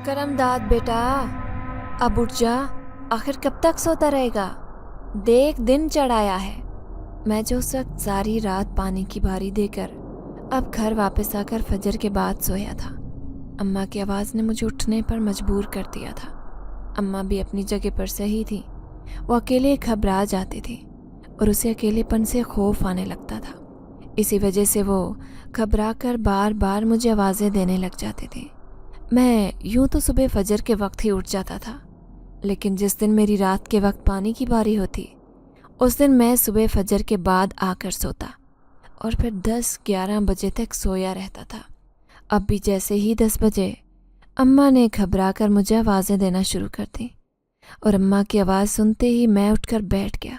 करम दाद बेटा, अब उठ जा। आखिर कब तक सोता रहेगा? देख दिन चढ़ाया है। मैं जो उस वक्त सारी रात पानी की बारी देकर अब घर वापस आकर फजर के बाद सोया था। अम्मा की आवाज़ ने मुझे उठने पर मजबूर कर दिया था। अम्मा भी अपनी जगह पर सही थी। वो अकेले घबरा जाती थी और उसे अकेलेपन से खौफ आने लगता था। इसी वजह से वो घबरा कर बार बार मुझे आवाज़ें देने लग जाती थी। मैं यूं तो सुबह फजर के वक्त ही उठ जाता था, लेकिन जिस दिन मेरी रात के वक्त पानी की बारी होती उस दिन मैं सुबह फजर के बाद आकर सोता और फिर 10-11 बजे तक सोया रहता था। अब भी जैसे ही 10 बजे अम्मा ने घबरा कर मुझे आवाज़ें देना शुरू कर दी और अम्मा की आवाज़ सुनते ही मैं उठकर बैठ गया,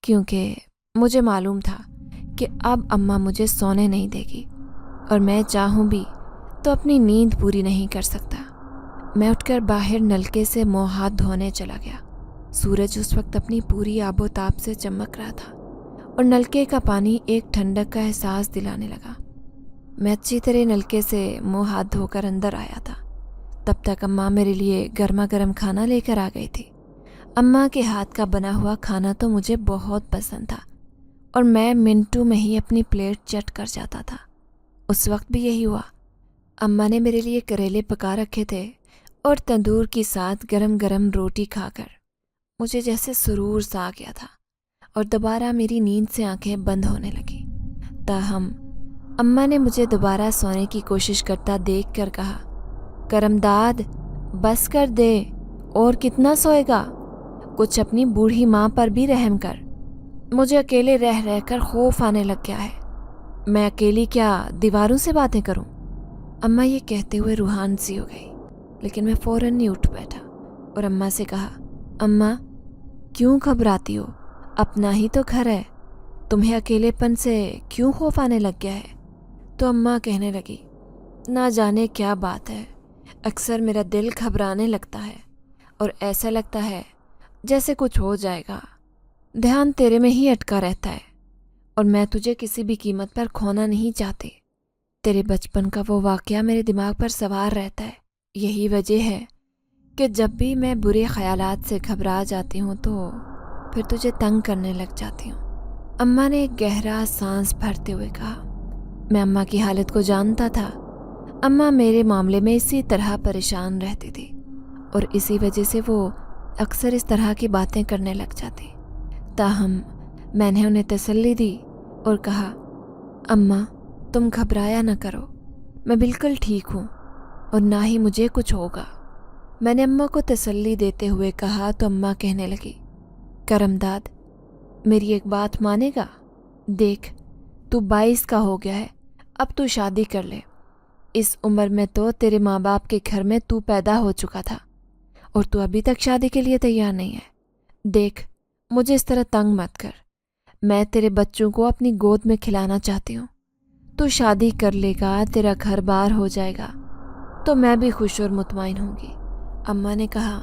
क्योंकि मुझे मालूम था कि अब अम्मा मुझे सोने नहीं देगी और मैं चाहूँ भी तो अपनी नींद पूरी नहीं कर सकता। मैं उठकर बाहर नलके से मुँह हाथ धोने चला गया। सूरज उस वक्त अपनी पूरी आबोताब से चमक रहा था और नलके का पानी एक ठंडक का एहसास दिलाने लगा। मैं अच्छी तरह नलके से मुँह हाथ धोकर अंदर आया था। तब तक अम्मा मेरे लिए गर्मा गर्म खाना लेकर आ गई थी। अम्मा के हाथ का बना हुआ खाना तो मुझे बहुत पसंद था और मैं मिनटों में ही अपनी प्लेट चट कर जाता था। उस वक्त भी यही हुआ। अम्मा ने मेरे लिए करेले पका रखे थे और तंदूर के साथ गरम गरम रोटी खाकर मुझे जैसे सुरूर सा आ गया था और दोबारा मेरी नींद से आंखें बंद होने लगी। ताहम अम्मा ने मुझे दोबारा सोने की कोशिश करता देख कर कहा, करमदाद बस कर दे, और कितना सोएगा? कुछ अपनी बूढ़ी माँ पर भी रहम कर। मुझे अकेले रह रह कर खौफ आने लग गया है। मैं अकेली क्या दीवारों से बातें करूं? अम्मा ये कहते हुए रूहान सी हो गई, लेकिन मैं फ़ौरन नहीं उठ बैठा और अम्मा से कहा, अम्मा क्यों घबराती हो? अपना ही तो घर है, तुम्हें अकेलेपन से क्यों खौफ आने लग गया है? तो अम्मा कहने लगी, ना जाने क्या बात है, अक्सर मेरा दिल घबराने लगता है और ऐसा लगता है जैसे कुछ हो जाएगा। ध्यान तेरे में ही अटका रहता है और मैं तुझे किसी भी कीमत पर खोना नहीं चाहती। तेरे बचपन का वो वाक़या मेरे दिमाग पर सवार रहता है। यही वजह है कि जब भी मैं बुरे ख़यालात से घबरा जाती हूँ तो फिर तुझे तंग करने लग जाती हूँ। अम्मा ने एक गहरा सांस भरते हुए कहा। मैं अम्मा की हालत को जानता था। अम्मा मेरे मामले में इसी तरह परेशान रहती थी और इसी वजह से वो अक्सर इस तरह की बातें करने लग जाती। ताहम मैंने उन्हें तसल्ली दी और कहा, अम्मा तुम घबराया न करो, मैं बिल्कुल ठीक हूँ और ना ही मुझे कुछ होगा। मैंने अम्मा को तसल्ली देते हुए कहा तो अम्मा कहने लगी, करमदाद मेरी एक बात मानेगा? देख तू 22 का हो गया है, अब तू शादी कर ले। इस उम्र में तो तेरे माँ बाप के घर में तू पैदा हो चुका था और तू अभी तक शादी के लिए तैयार नहीं है। देख मुझे इस तरह तंग मत कर। मैं तेरे बच्चों को अपनी गोद में खिलाना चाहती हूँ। तू शादी कर लेगा, तेरा घर बार हो जाएगा तो मैं भी खुश और मुतमईन होंगी। अम्मा ने कहा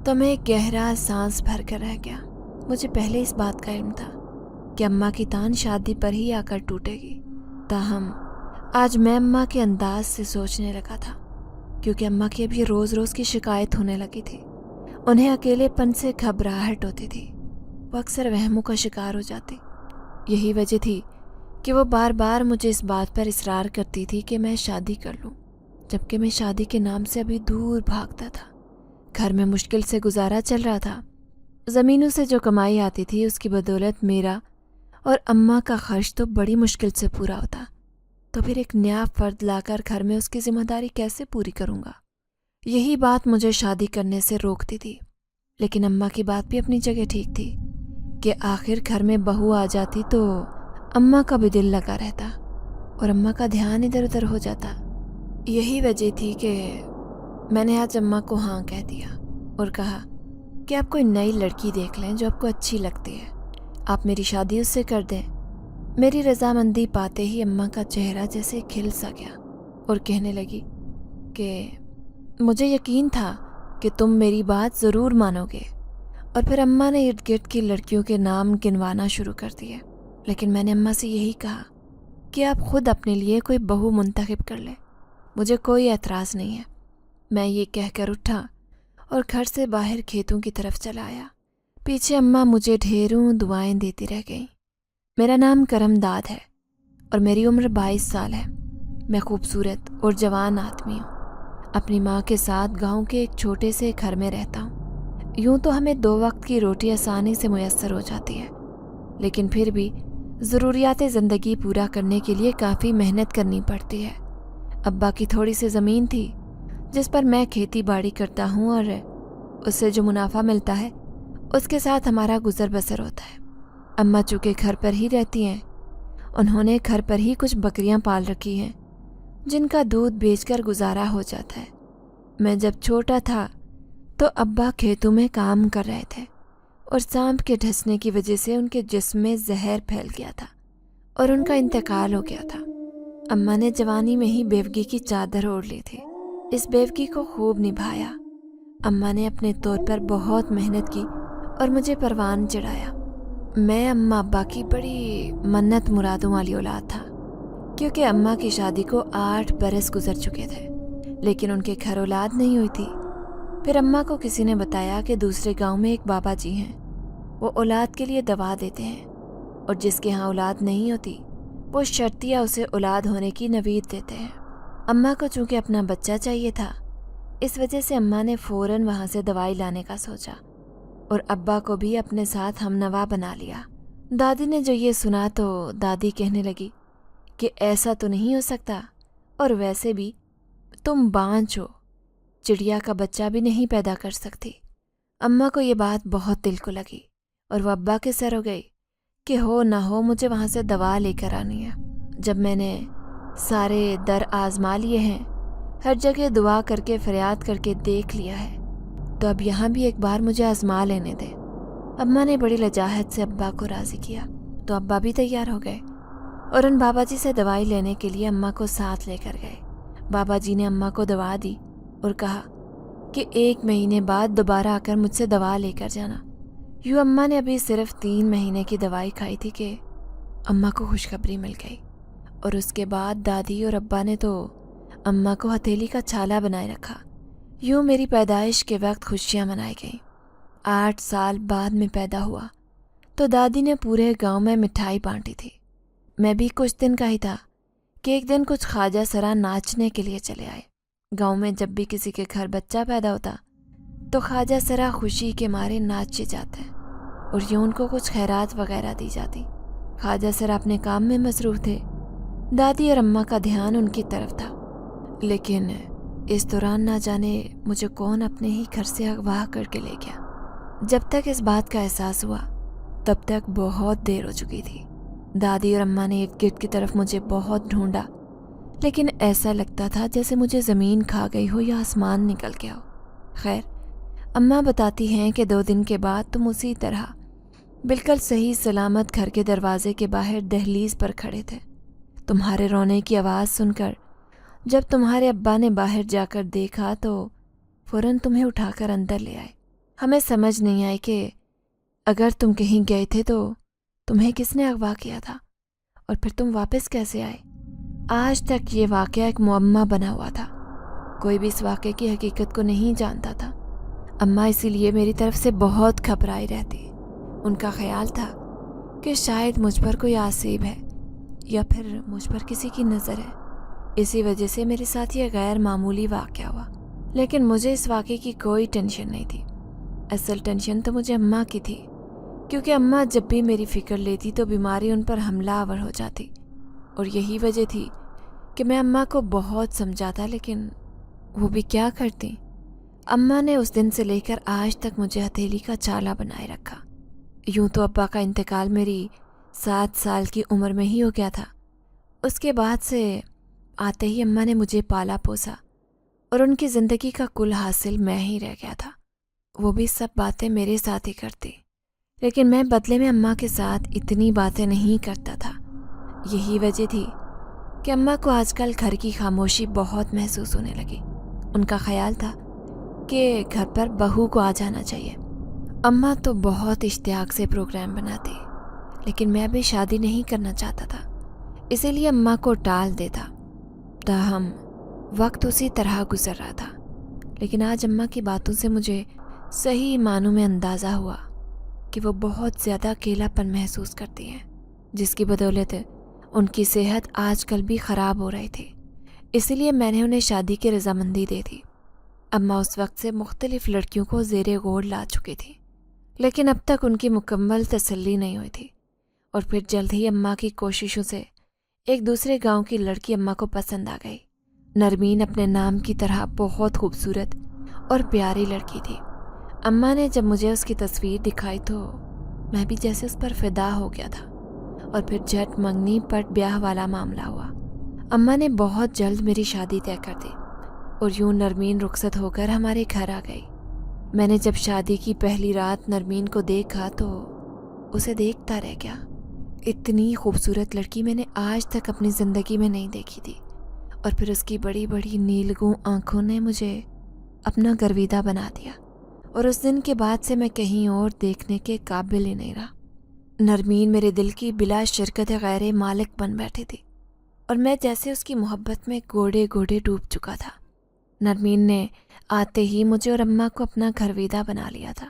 तो मैं एक गहरा सांस भर कर रह गया। मुझे पहले इस बात का इल्म था कि अम्मा की तान शादी पर ही आकर टूटेगी। ताहम आज मैं अम्मा के अंदाज से सोचने लगा था, क्योंकि अम्मा की अब ये रोज़ रोज़ की शिकायत होने लगी थी। उन्हें अकेलेपन से घबराहट होती थी। वो अक्सर वहमों का शिकार हो जाती। यही वजह थी कि वो बार बार मुझे इस बात पर इसरार करती थी कि मैं शादी कर लूं, जबकि मैं शादी के नाम से अभी दूर भागता था। घर में मुश्किल से गुजारा चल रहा था। ज़मीनों से जो कमाई आती थी उसकी बदौलत मेरा और अम्मा का खर्च तो बड़ी मुश्किल से पूरा होता। तो फिर एक नया फ़र्द लाकर घर में उसकी ज़िम्मेदारी कैसे पूरी करूँगा? यही बात मुझे शादी करने से रोकती थी। लेकिन अम्मा की बात भी अपनी जगह ठीक थी कि आखिर घर में बहू आ जाती तो अम्मा का भी दिल लगा रहता और अम्मा का ध्यान इधर उधर हो जाता। यही वजह थी कि मैंने आज अम्मा को हाँ कह दिया और कहा कि आप कोई नई लड़की देख लें जो आपको अच्छी लगती है, आप मेरी शादी उससे कर दें। मेरी रजामंदी पाते ही अम्मा का चेहरा जैसे खिल सा गया और कहने लगी कि मुझे यकीन था कि तुम मेरी बात ज़रूर मानोगे। और फिर अम्मा ने इर्द गिर्द की लड़कियों के नाम गिनवाना शुरू कर दिए। लेकिन मैंने अम्मा से यही कहा कि आप खुद अपने लिए कोई बहू मुंतखब कर ले, मुझे कोई एतराज़ नहीं है। मैं ये कहकर उठा और घर से बाहर खेतों की तरफ चला आया। पीछे अम्मा मुझे ढेरों दुआएं देती रह गईं। मेरा नाम करमदाद है और मेरी उम्र 22 साल है। मैं खूबसूरत और जवान आदमी हूँ। अपनी माँ के साथ गांव के एक छोटे से घर में रहता हूँ। यूँ तो हमें 2 वक्त की रोटी आसानी से मुयस्सर हो जाती है, लेकिन फिर भी ज़रूरियात ज़िंदगी पूरा करने के लिए काफ़ी मेहनत करनी पड़ती है। अब्बा की थोड़ी सी ज़मीन थी जिस पर मैं खेती बाड़ी करता हूँ और उससे जो मुनाफा मिलता है उसके साथ हमारा गुजर बसर होता है। अम्मा चूँकि घर पर ही रहती हैं, उन्होंने घर पर ही कुछ बकरियां पाल रखी हैं जिनका दूध बेचकर गुजारा हो जाता है। मैं जब छोटा था तो अब्बा खेतों में काम कर रहे थे और सांप के डसने की वजह से उनके जिस्म में जहर फैल गया था और उनका इंतकाल हो गया था। अम्मा ने जवानी में ही बेवगी की चादर ओढ़ ली थी। इस बेवगी को खूब निभाया। अम्मा ने अपने तौर पर बहुत मेहनत की और मुझे परवान चढ़ाया। मैं अम्मा अब्बा की बड़ी मन्नत मुरादों वाली औलाद था, क्योंकि अम्मा की शादी को 8 बरस गुजर चुके थे, लेकिन उनके घर औलाद नहीं हुई थी। फिर अम्मा को किसी ने बताया कि दूसरे गांव में एक बाबा जी हैं, वो औलाद के लिए दवा देते हैं और जिसके यहाँ औलाद नहीं होती वो शर्तिया उसे औलाद होने की नवीद देते हैं। अम्मा को चूँकि अपना बच्चा चाहिए था, इस वजह से अम्मा ने फ़ौरन वहाँ से दवाई लाने का सोचा और अब्बा को भी अपने साथ हमनवा बना लिया। दादी ने जो ये सुना तो दादी कहने लगी कि ऐसा तो नहीं हो सकता, और वैसे भी तुम बांझ हो, चिड़िया का बच्चा भी नहीं पैदा कर सकती। अम्मा को ये बात बहुत दिल को लगी और वह अब्बा के सर हो गई कि हो ना हो मुझे वहाँ से दवा लेकर आनी है। जब मैंने सारे दर आजमा लिए हैं, हर जगह दुआ करके फरियाद करके देख लिया है, तो अब यहाँ भी एक बार मुझे आजमा लेने दे। अम्मा ने बड़ी लजाहत से अब्बा को राज़ी किया तो अब्बा भी तैयार हो गए और उन बाबा जी से दवाई लेने के लिए अम्मा को साथ लेकर गए। बाबा जी ने अम्मा को दवा दी और कहा कि 1 महीने बाद दोबारा आकर मुझसे दवा लेकर जाना। यूँ अम्मा ने अभी सिर्फ 3 महीने की दवाई खाई थी कि अम्मा को खुशखबरी मिल गई और उसके बाद दादी और अब्बा ने तो अम्मा को हथेली का छाला बनाए रखा। यूँ मेरी पैदाइश के वक्त खुशियाँ मनाई गईं। 8 साल बाद में पैदा हुआ तो दादी ने पूरे गांव में मिठाई बांटी थी। मैं भी कुछ दिन का ही था कि एक दिन कुछ ख्वाजा सरा नाचने के लिए चले आए। गांव में जब भी किसी के घर बच्चा पैदा होता तो ख्वाजा सरा खुशी के मारे नाचे जाते और यूँ उनको कुछ खैरात वगैरह दी जाती। ख्वाजा सरा अपने काम में मसरूफ़ थे। दादी और अम्मा का ध्यान उनकी तरफ था, लेकिन इस दौरान ना जाने मुझे कौन अपने ही घर से अगवा करके ले गया। जब तक इस बात का एहसास हुआ तब तक बहुत देर हो चुकी थी। दादी और अम्मा ने इर्द गिर्द की तरफ मुझे बहुत ढूंढा, लेकिन ऐसा लगता था जैसे मुझे ज़मीन खा गई हो या आसमान निकल गया हो। खैर, अम्मा बताती हैं कि 2 दिन के बाद तुम उसी तरह बिल्कुल सही सलामत घर के दरवाजे के बाहर दहलीज पर खड़े थे। तुम्हारे रोने की आवाज़ सुनकर जब तुम्हारे अब्बा ने बाहर जाकर देखा तो फ़ौरन तुम्हें उठाकर अंदर ले आए। हमें समझ नहीं आई कि अगर तुम कहीं गए थे तो तुम्हें किसने अगवा किया था और फिर तुम वापस कैसे आए। आज तक ये वाक़या एक मुअम्मा बना हुआ था। कोई भी इस वाक़े की हकीकत को नहीं जानता था। अम्मा इसीलिए मेरी तरफ से बहुत घबराई रहती। उनका ख्याल था कि शायद मुझ पर कोई आसिब है या फिर मुझ पर किसी की नज़र है। इसी वजह से मेरे साथ ये गैर मामूली वाक़या हुआ, लेकिन मुझे इस वाक़े की कोई टेंशन नहीं थी। असल टेंशन तो मुझे अम्मा की थी, क्योंकि अम्मा जब भी मेरी फ़िक्र लेती तो बीमारी उन पर हमलावर हो जाती, और यही वजह थी कि मैं अम्मा को बहुत समझाता, लेकिन वो भी क्या करती। अम्मा ने उस दिन से लेकर आज तक मुझे हथेली का छाला बनाए रखा। यूँ तो अब्बा का इंतकाल मेरी 7 साल की उम्र में ही हो गया था। उसके बाद से आते ही अम्मा ने मुझे पाला पोसा और उनकी ज़िंदगी का कुल हासिल मैं ही रह गया था। वो भी सब बातें मेरे साथ ही करती, लेकिन मैं बदले में अम्मा के साथ इतनी बातें नहीं करता था। यही वजह थी कि अम्मा को आजकल घर की खामोशी बहुत महसूस होने लगी। उनका ख्याल था कि घर पर बहू को आ जाना चाहिए। अम्मा तो बहुत इश्तियाक से प्रोग्राम बनाती, लेकिन मैं अभी शादी नहीं करना चाहता था, इसीलिए अम्मा को टाल देता। ताहम वक्त उसी तरह गुजर रहा था। لیکن آج اماں کی باتوں سے مجھے صحیح معنوں میں اندازہ ہوا کہ وہ بہت زیادہ اکیلا پن محسوس کرتی ہیں، جس کی بدولت ان کی صحت آج کل بھی خراب ہو رہی تھی۔ اسی لیے میں نے انہیں شادی کی رضامندی دے دی۔ اماں اس وقت سے مختلف لڑکیوں کو زیر غور لا چکی تھی، لیکن اب تک ان کی مکمل تسلی نہیں ہوئی تھی، اور پھر جلد ہی اماں کی کوششوں سے ایک دوسرے گاؤں کی لڑکی اماں کو پسند آ گئی۔ نرمین اپنے نام کی طرح بہت خوبصورت اور پیاری لڑکی تھی۔ اماں نے جب مجھے اس کی تصویر دکھائی تو میں بھی جیسے اس پر فدا ہو گیا تھا، اور پھر جھٹ منگنی پٹ بیاہ والا معاملہ ہوا۔ اماں نے بہت جلد میری شادی طے کر دی، اور یوں نرمین رخصت ہو کر ہمارے گھر آ گئی۔ میں نے جب شادی کی پہلی رات نرمین کو دیکھا تو اسے دیکھتا رہ گیا۔ اتنی خوبصورت لڑکی میں نے آج تک اپنی زندگی میں نہیں دیکھی تھی، اور پھر اس کی بڑی بڑی نیلگوں آنکھوں نے مجھے اپنا گرویدہ بنا دیا، اور اس دن کے بعد سے میں کہیں اور دیکھنے کے قابل ہی نہیں رہا۔ نرمین میرے دل کی بلا شرکت غیر مالک بن بیٹھی تھی، اور میں جیسے اس کی محبت میں گوڑے گوڑے ڈوب چکا تھا۔ نرمین نے آتے ہی مجھے اور اماں کو اپنا گھرویدہ بنا لیا تھا۔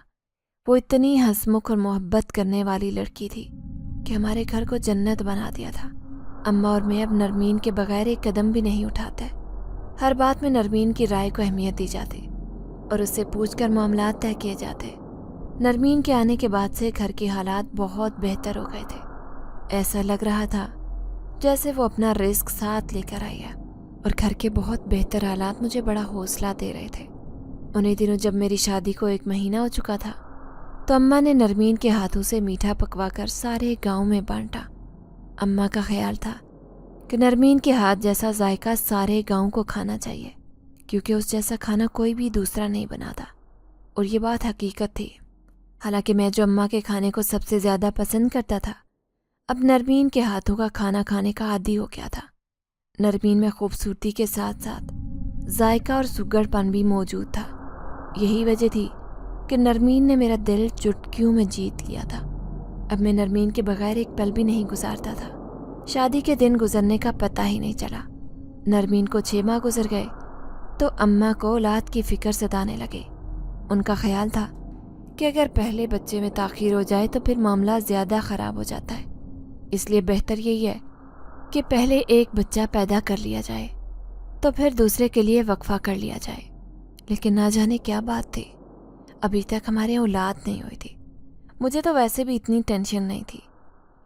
وہ اتنی ہنسمکھ اور محبت کرنے والی لڑکی تھی کہ ہمارے گھر کو جنت بنا دیا تھا۔ اماں اور میں اب نرمین کے بغیر ایک قدم بھی نہیں اٹھاتے۔ ہر بات میں نرمین کی رائے کو اہمیت دی جاتی، اور اس سے پوچھ کر معاملات طے کیے جاتے۔ نرمین کے آنے کے بعد سے گھر کے حالات بہت بہتر ہو گئے تھے۔ ایسا لگ رہا تھا جیسے وہ اپنا رزق ساتھ لے کر آئی ہے، اور گھر کے بہت بہتر حالات مجھے بڑا حوصلہ دے رہے تھے۔ انہیں دنوں جب میری شادی کو 1 مہینہ ہو چکا تھا تو اماں نے نرمین کے ہاتھوں سے میٹھا پکوا کر سارے گاؤں میں بانٹا۔ اماں کا خیال تھا کہ نرمین کے ہاتھ جیسا ذائقہ سارے گاؤں کو کھانا چاہیے، کیونکہ اس جیسا کھانا کوئی بھی دوسرا نہیں بناتا، اور یہ بات حقیقت تھی۔ حالانکہ میں جو اماں کے کھانے کو سب سے زیادہ پسند کرتا تھا، اب نرمین کے ہاتھوں کا کھانا کھانے کا عادی ہو گیا تھا۔ نرمین میں خوبصورتی کے ساتھ ساتھ ذائقہ اور سگڑ پن بھی موجود تھا۔ یہی وجہ تھی کہ نرمین نے میرا دل چٹکیوں میں جیت لیا تھا۔ اب میں نرمین کے بغیر ایک پل بھی نہیں گزارتا تھا۔ شادی کے دن گزرنے کا پتہ ہی نہیں چلا۔ نرمین کو 6 ماہ گزر گئے تو اماں کو اولاد کی فکر ستانے لگے۔ ان کا خیال تھا کہ اگر پہلے بچے میں تاخیر ہو جائے تو پھر معاملہ زیادہ خراب ہو جاتا ہے، اس لیے بہتر یہی ہے کہ پہلے ایک بچہ پیدا کر لیا جائے تو پھر دوسرے کے لیے وقفہ کر لیا جائے۔ لیکن نہ جانے کیا بات تھی، ابھی تک ہمارے اولاد نہیں ہوئی تھی۔ مجھے تو ویسے بھی اتنی ٹینشن نہیں تھی،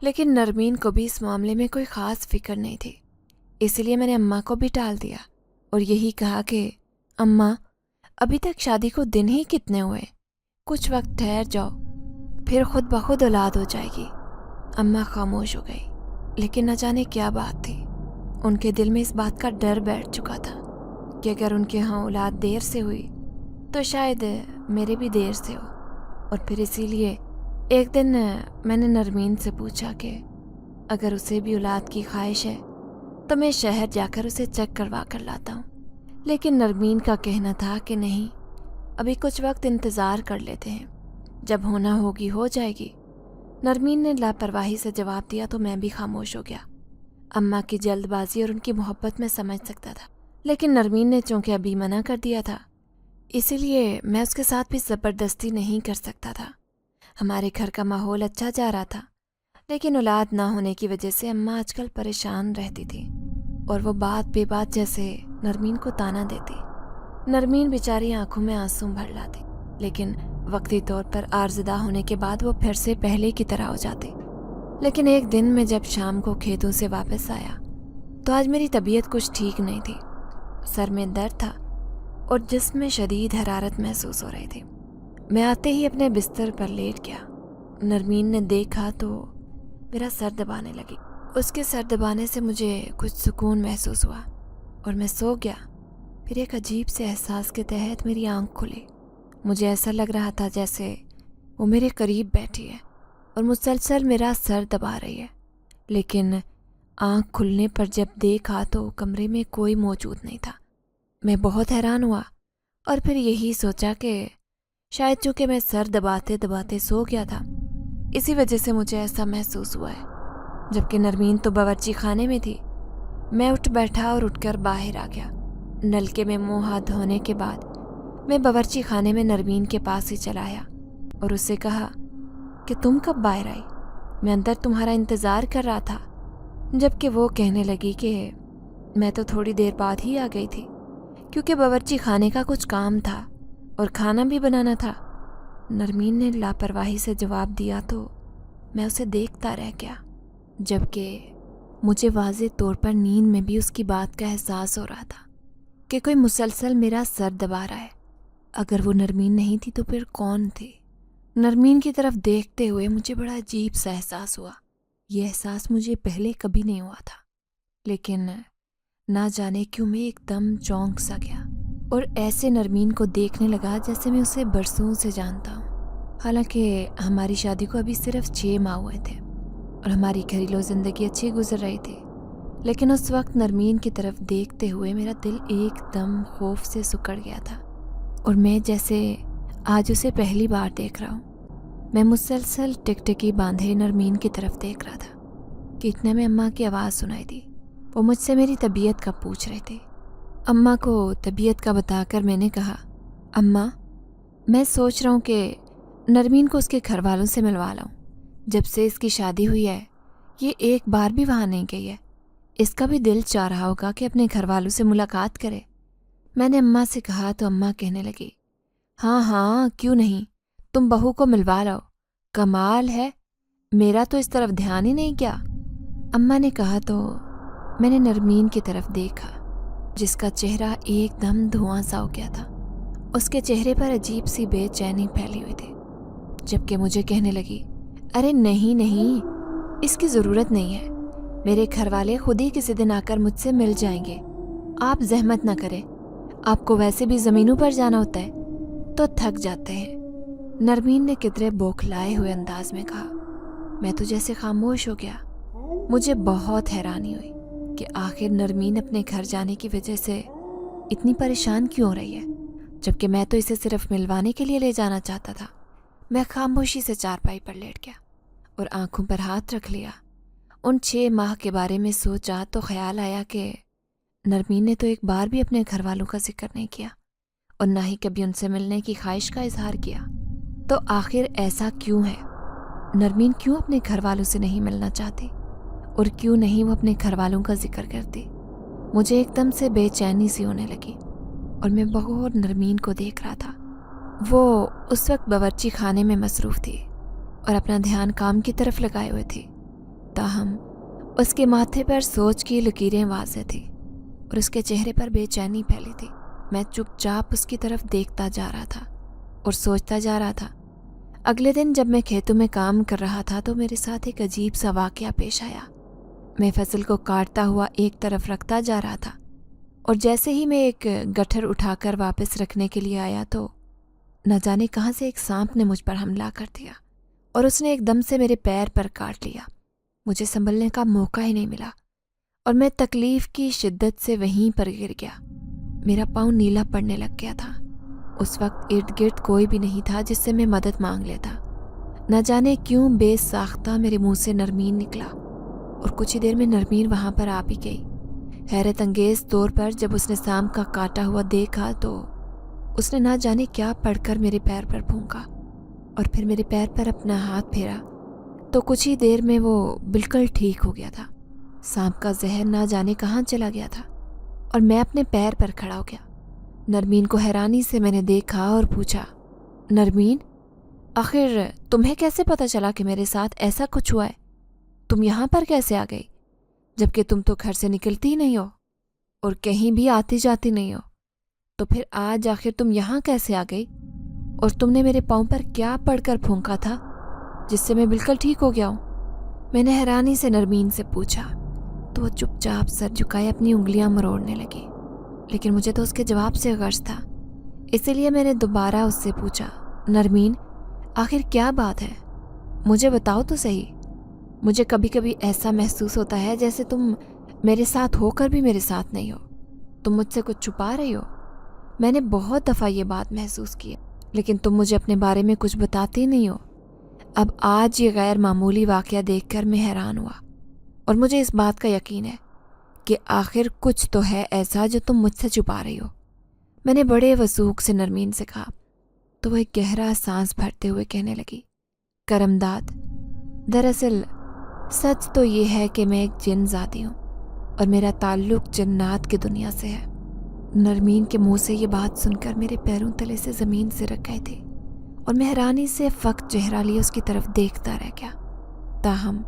لیکن نرمین کو بھی اس معاملے میں کوئی خاص فکر نہیں تھی۔ اس لیے میں نے اماں کو بھی ٹال دیا اور یہی کہا کہ اماں، ابھی تک شادی کو دن ہی کتنے ہوئے، کچھ وقت ٹھہر جاؤ، پھر خود بخود اولاد ہو جائے گی۔ اماں خاموش ہو گئی، لیکن نہ جانے کیا بات تھی، ان کے دل میں اس بات کا ڈر بیٹھ چکا تھا کہ اگر ان کے ہاں اولاد دیر سے ہوئی تو شاید میرے بھی دیر سے ہو۔ اور پھر اسی لیے ایک دن میں نے نرمین سے پوچھا کہ اگر اسے بھی اولاد کی خواہش ہے تو میں شہر جا کر اسے چیک کروا کر لاتا ہوں۔ لیکن نرمین کا کہنا تھا کہ نہیں، ابھی کچھ وقت انتظار کر لیتے ہیں، جب ہونا ہوگی ہو جائے گی۔ نرمین نے لاپرواہی سے جواب دیا تو میں بھی خاموش ہو گیا۔ اماں کی جلد بازی اور ان کی محبت میں سمجھ سکتا تھا، لیکن نرمین نے چونکہ ابھی منع کر دیا تھا، اسی لیے میں اس کے ساتھ بھی زبردستی نہیں کر سکتا تھا۔ ہمارے گھر کا ماحول اچھا جا رہا تھا، لیکن اولاد نہ ہونے کی وجہ سے اماں آج کل پریشان رہتی تھی، اور وہ بات بے بات جیسے نرمین کو تانا دیتی۔ نرمین بیچاری آنکھوں میں آنسو بھر لاتی، لیکن وقتی طور پر عارضدہ ہونے کے بعد وہ پھر سے پہلے کی طرح ہو جاتی۔ لیکن ایک دن میں جب شام کو کھیتوں سے واپس آیا تو آج میری طبیعت کچھ ٹھیک نہیں تھی۔ سر میں درد تھا اور جسم میں شدید حرارت محسوس ہو رہی تھی۔ میں آتے ہی اپنے بستر پر لیٹ گیا۔ نرمین نے دیکھا تو میرا سر دبانے لگی۔ اس کے سر دبانے سے مجھے کچھ سکون محسوس ہوا اور میں سو گیا۔ پھر ایک عجیب سے احساس کے تحت میری آنکھ کھلی۔ مجھے ایسا لگ رہا تھا جیسے وہ میرے قریب بیٹھی ہے اور مسلسل میرا سر دبا رہی ہے، لیکن آنکھ کھلنے پر جب دیکھا تو کمرے میں کوئی موجود نہیں تھا۔ میں بہت حیران ہوا اور پھر یہی سوچا کہ شاید چونکہ میں سر دباتے دباتے سو گیا تھا، اسی وجہ سے مجھے ایسا محسوس ہوا ہے۔ جبکہ نرمین تو باورچی خانے میں تھی۔ میں اٹھ بیٹھا اور اٹھ کر باہر آ گیا۔ نلکے میں منہ ہاتھ دھونے کے بعد मैं बावर्ची खाने में नरमीन के पास ही चला आया और उससे कहा कि तुम कब बाहर आई, मैं अंदर तुम्हारा इंतज़ार कर रहा था। जबकि वो कहने लगी कि मैं तो थोड़ी देर बाद ही आ गई थी, क्योंकि बावर्ची खाने का कुछ काम था और खाना भी बनाना था। नरमीन ने लापरवाही से जवाब दिया तो मैं उसे देखता रह गया, जबकि मुझे वाज़ेह तौर पर नींद में भी उसकी बात का एहसास हो रहा था कि कोई मुसलसल मेरा सर दबा रहा है। अगर वो नरमीन नहीं थी तो फिर कौन थी? नरमीन की तरफ देखते हुए मुझे बड़ा अजीब सा एहसास हुआ। ये एहसास मुझे पहले कभी नहीं हुआ था, लेकिन ना जाने क्यों मैं एकदम चौंक सा गया और ऐसे नरमीन को देखने लगा जैसे मैं उसे बरसों से जानता हूँ। हालांकि हमारी शादी को अभी सिर्फ 6 माह हुए थे और हमारी घरेलू ज़िंदगी अच्छी गुजर रही थी, लेकिन उस वक्त नरमीन की तरफ देखते हुए मेरा दिल एकदम खौफ से सिकुड़ गया था और मैं जैसे आज उसे पहली बार देख रहा हूँ। मैं मुसलसल टिकटिकी बांधे नरमीन की तरफ देख रहा था कि इतने में अम्मा की आवाज़ सुनाई दी। वो मुझसे मेरी तबीयत का पूछ रहे थे। अम्मा को तबीयत का बताकर मैंने कहा, अम्मा मैं सोच रहा हूँ कि नरमीन को उसके घर वालों से मिलवा लाऊं। जब से इसकी शादी हुई है ये एक बार भी वहाँ नहीं गई है। इसका भी दिल चाह रहा होगा कि अपने घर वालों से मुलाकात करे। मैंने अम्मा से कहा तो अम्मा कहने लगी, हाँ हाँ क्यों नहीं, तुम बहू को मिलवा लाओ। कमाल है, मेरा तो इस तरफ ध्यान ही नहीं गया। अम्मा ने कहा तो मैंने नरमीन की तरफ देखा जिसका चेहरा एकदम धुआं सा हो गया था। उसके चेहरे पर अजीब सी बेचैनी फैली हुई थी, जबकि मुझे कहने लगी, अरे नहीं नहीं, इसकी ज़रूरत नहीं है। मेरे घर वाले खुद ही किसी दिन आकर मुझसे मिल जाएंगे, आप जहमत ना करें। आपको वैसे भी ज़मीनों पर जाना होता है तो थक जाते हैं। नरमीन ने कितने बौखलाए हुए अंदाज में कहा। मैं तो जैसे खामोश हो गया। मुझे बहुत हैरानी हुई कि आखिर नरमीन अपने घर जाने की वजह से इतनी परेशान क्यों हो रही है, जबकि मैं तो इसे सिर्फ मिलवाने के लिए ले जाना चाहता था। मैं खामोशी से चारपाई पर लेट गया और आंखों पर हाथ रख लिया। उन 6 माह के बारे में सोचा तो ख्याल आया कि नरमीन ने तो एक बार भी अपने घर वालों का जिक्र नहीं किया और ना ही कभी उनसे मिलने की ख्वाहिश का इजहार किया। तो आखिर ऐसा क्यों है? नरमीन क्यों अपने घर वालों से नहीं मिलना चाहती और क्यों नहीं वो अपने घर वालों का जिक्र करती? मुझे एकदम से बेचैनी सी होने लगी और मैं बहू और नरमीन को देख रहा था। वो उस वक्त बावर्ची खाने में मसरूफ़ थी और अपना ध्यान काम की तरफ लगाए हुए थी। ताहम उसके माथे पर सोच की लकीरें वाज़ेह थी और उसके चेहरे पर बेचैनी फैली थी। मैं चुपचाप उसकी तरफ देखता जा रहा था और सोचता जा रहा था। अगले दिन जब मैं खेतों में काम कर रहा था तो मेरे साथ एक अजीब सा वाक़या पेश आया। मैं फसल को काटता हुआ एक तरफ रखता जा रहा था और जैसे ही मैं एक गट्ठर उठाकर वापस रखने के लिए आया तो न जाने कहाँ से एक सांप ने मुझ पर हमला कर दिया और उसने एकदम से मेरे पैर पर काट लिया। मुझे संभलने का मौका ही नहीं मिला और मैं तकलीफ़ की शिद्दत से वहीं पर गिर गया। मेरा पाँव नीला पड़ने लग गया था। उस वक्त इर्द गिर्द कोई भी नहीं था जिससे मैं मदद मांग लेता। न जाने क्यों बेसाख्ता मेरे मुंह से नरमीन निकला और कुछ ही देर में नरमीन वहाँ पर आ भी गई। हैरत अंगेज़ तौर पर जब उसने सांप का काटा हुआ देखा तो उसने ना जाने क्या पढ़कर मेरे पैर पर फूंका और फिर मेरे पैर पर अपना हाथ फेरा तो कुछ ही देर में वो बिल्कुल ठीक हो गया था। सांप का जहर ना जाने कहाँ चला गया था और मैं अपने पैर पर खड़ा हो गया। नरमीन को हैरानी से मैंने देखा और पूछा, नरमीन आखिर तुम्हें कैसे पता चला कि मेरे साथ ऐसा कुछ हुआ है? तुम यहाँ पर कैसे आ गई, जबकि तुम तो घर से निकलती ही नहीं हो और कहीं भी आती जाती नहीं हो? तो फिर आज आखिर तुम यहाँ कैसे आ गई और तुमने मेरे पाँव पर क्या पड़कर फूंका था जिससे मैं बिल्कुल ठीक हो गया हूँ? मैंने हैरानी से नरमीन से पूछा तो वो चुपचाप सर झुकाए अपनी उंगलियां मरोड़ने लगी, लेकिन मुझे तो उसके जवाब से गर्ज था। इसीलिए मैंने दोबारा उससे पूछा, नरमीन आखिर क्या बात है, मुझे बताओ तो सही। मुझे कभी कभी ऐसा महसूस होता है जैसे तुम मेरे साथ होकर भी मेरे साथ नहीं हो, तुम मुझसे कुछ छुपा रही हो। मैंने बहुत दफ़ा ये बात महसूस की, लेकिन तुम मुझे अपने बारे में कुछ बताती नहीं हो। अब आज ये गैर मामूली वाक़या देखकर मैं हैरान हुआ और मुझे इस बात का यकीन है कि आखिर कुछ तो है ऐसा जो तुम मुझसे छुपा रही हो। मैंने बड़े वसूख से नरमीन से कहा तो वो एक गहरा सांस भरते हुए कहने लगी, करमदाद, दरअसल सच तो ये है कि मैं एक जिन जाती हूँ और मेरा ताल्लुक जन्नात की दुनिया से है। नरमीन के मुंह से ये बात सुनकर मेरे पैरों तले से ज़मीन से रख गए थे और मैं हैरानी से फ़क्त चेहरा लिए उसकी तरफ देखता रह गया। ताहम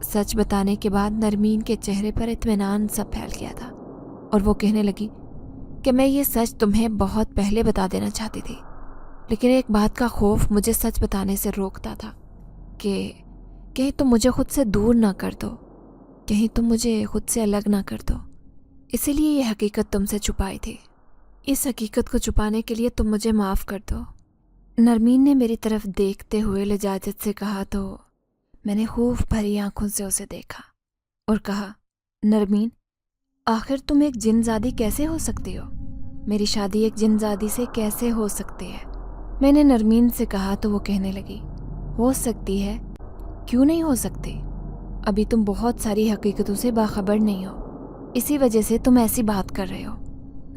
सच बताने के बाद नरमीन के चेहरे पर इत्मीनान सा फैल गया था और वो कहने लगी कि मैं ये सच तुम्हें बहुत पहले बता देना चाहती थी, लेकिन एक बात का खौफ मुझे सच बताने से रोकता था कि कहीं तुम मुझे खुद से दूर ना कर दो, कहीं तुम मुझे खुद से अलग ना कर दो। इसीलिए ये हकीकत तुमसे छुपाई थी। इस हकीकत को छुपाने के लिए तुम मुझे माफ़ कर दो। नरमीन ने मेरी तरफ देखते हुए लजाजत से कहा तो मैंने खूब भरी आंखों से उसे देखा और कहा, नरमीन, आखिर तुम एक जिनजादी कैसे हो सकती हो? मेरी शादी एक जिनजादी से कैसे हो सकती है? मैंने नरमीन से कहा तो वो कहने लगी, हो सकती है, क्यों नहीं हो सकती? अभी तुम बहुत सारी हकीकतों से बाखबर नहीं हो, इसी वजह से तुम ऐसी बात कर रहे हो।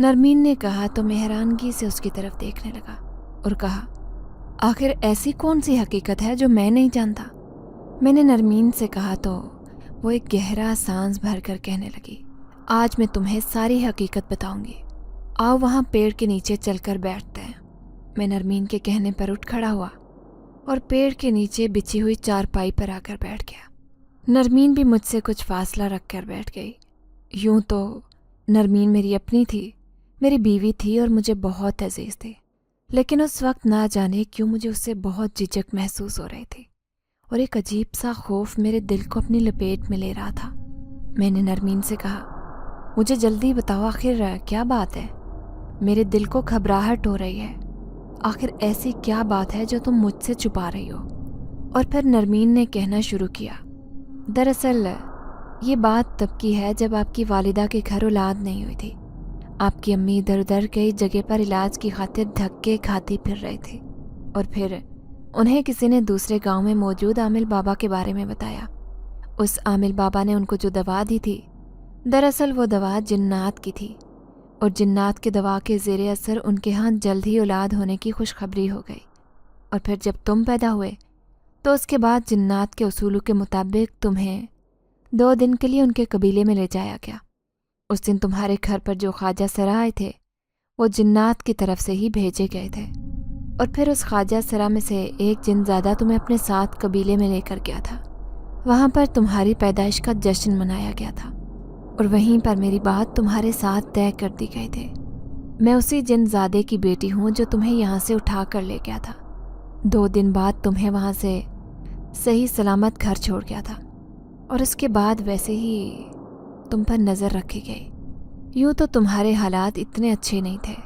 नरमीन ने कहा तो मैं हैरानगी से उसकी तरफ देखने लगा और कहा, आखिर ऐसी कौन सी हकीकत है जो मैं नहीं जानता? मैंने नरमीन से कहा तो वो एक गहरा सांस भरकर कहने लगी, आज मैं तुम्हें सारी हकीकत बताऊंगी। आओ वहाँ पेड़ के नीचे चलकर बैठते हैं। मैं नरमीन के कहने पर उठ खड़ा हुआ और पेड़ के नीचे बिछी हुई चारपाई पर आकर बैठ गया। नरमीन भी मुझसे कुछ फासला रख कर बैठ गई। यूं तो नरमीन मेरी अपनी थी, मेरी बीवी थी और मुझे बहुत अजीज थी, लेकिन उस वक्त ना जाने क्यों मुझे उससे बहुत झिझक महसूस हो रही थी और एक अजीब सा खौफ मेरे दिल को अपनी लपेट में ले रहा था। मैंने नरमीन से कहा, मुझे जल्दी बताओ, आखिर क्या बात है? मेरे दिल को घबराहट हो रही है। आखिर ऐसी क्या बात है जो तुम मुझसे छुपा रही हो? और फिर नरमीन ने कहना शुरू किया, दरअसल ये बात तब की है जब आपकी वालिदा के घर औलाद नहीं हुई थी। आपकी अम्मी इधर उधर कई जगह पर इलाज की खातिर धक्के खाती फिर रही थी और फिर उन्हें किसी ने दूसरे गांव में मौजूद आमिल बाबा के बारे में बताया। उस आमिल बाबा ने उनको जो दवा दी थी, दरअसल वो दवा जिन्नात की थी और जिन्नात के दवा के ज़ेरे असर उनके यहाँ जल्द ही औलाद होने की खुशखबरी हो गई। और फिर जब तुम पैदा हुए तो उसके बाद जिन्नात के उसूलों के मुताबिक तुम्हें 2 दिन के लिए उनके कबीले में ले जाया गया। उस दिन तुम्हारे घर पर जो ख्वाजा सरा आए थे वो जिन्नात की तरफ से ही भेजे गए थे और फिर उस ख्वाजा सरा में से एक जिनज़ादा तुम्हें अपने साथ कबीले में लेकर गया था। वहाँ पर तुम्हारी पैदाइश का जश्न मनाया गया था और वहीं पर मेरी बात तुम्हारे साथ तय कर दी गई थी। मैं उसी जिनज़ादे की बेटी हूँ जो तुम्हें यहाँ से उठा कर ले गया था। 2 दिन बाद तुम्हें वहाँ से सही सलामत घर छोड़ गया था और उसके बाद वैसे ही तुम पर नज़र रखी गई। यूँ तो तुम्हारे हालात इतने अच्छे नहीं थे,